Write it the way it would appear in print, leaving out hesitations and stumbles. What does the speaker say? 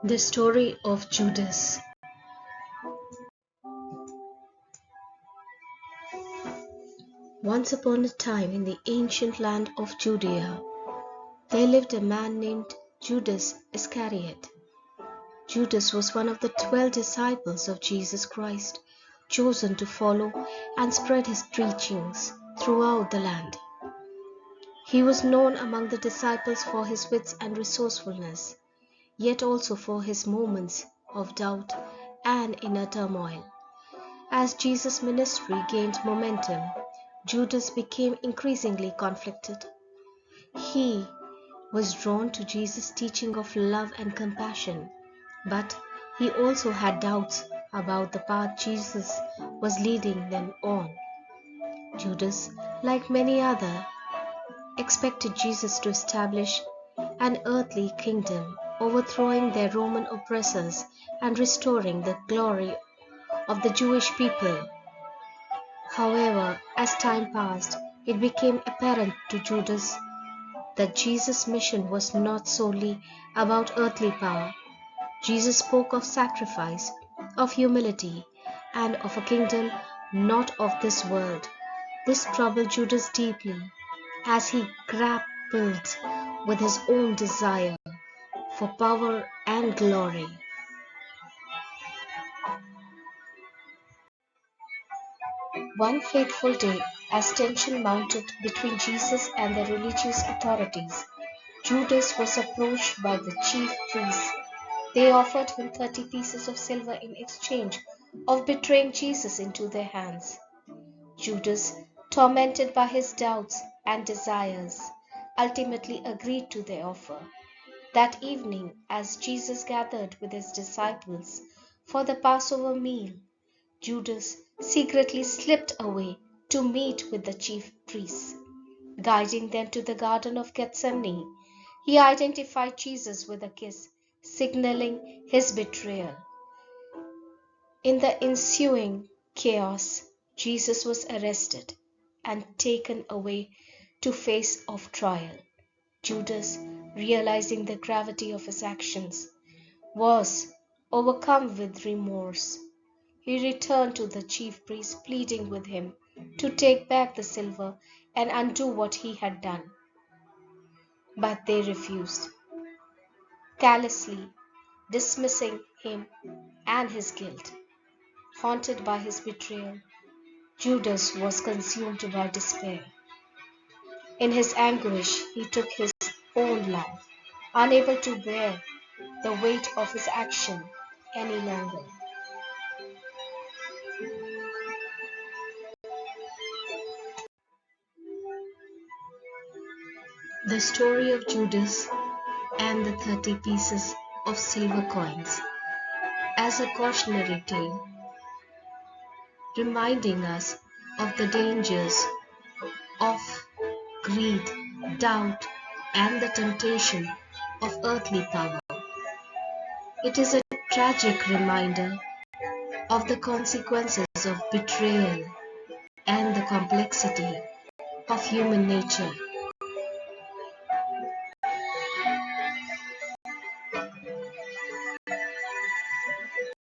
The story of Judas. Once upon a time in the ancient land of Judea, there lived a man named Judas Iscariot. Judas was one of the 12 disciples of Jesus Christ, chosen to follow and spread his teachings throughout the land. He was known among the disciples for his wits and resourcefulness, yet also for his moments of doubt and inner turmoil. As Jesus' ministry gained momentum, Judas became increasingly conflicted. He was drawn to Jesus' teaching of love and compassion, but he also had doubts about the path Jesus was leading them on. Judas, like many others, expected Jesus to establish an earthly kingdom, overthrowing their Roman oppressors and restoring the glory of the Jewish people. However, as time passed, it became apparent to Judas that Jesus' mission was not solely about earthly power. Jesus spoke of sacrifice, of humility, and of a kingdom not of this world. This troubled Judas deeply as he grappled with his own desire for power and glory. One fateful day, as tension mounted between Jesus and the religious authorities, Judas was approached by the chief priests. They offered him 30 pieces of silver in exchange of betraying Jesus into their hands. Judas, tormented by his doubts and desires, ultimately agreed to their offer. That evening, as Jesus gathered with his disciples for the Passover meal, Judas secretly slipped away to meet with the chief priests. Guiding them to the Garden of Gethsemane, he identified Jesus with a kiss, signaling his betrayal. In the ensuing chaos, Jesus was arrested and taken away to face of trial. Judas, realizing the gravity of his actions, was overcome with remorse. He returned to the chief priest, pleading with him to take back the silver and undo what he had done. But they refused, callously dismissing him and his guilt. Haunted by his betrayal, Judas was consumed by despair. In his anguish, he took his own life, unable to bear the weight of his action any longer. The story of Judas and the 30 pieces of silver coins as a cautionary tale, reminding us of the dangers of greed, doubt, and the temptation of earthly power. It is a tragic reminder of the consequences of betrayal and the complexity of human nature.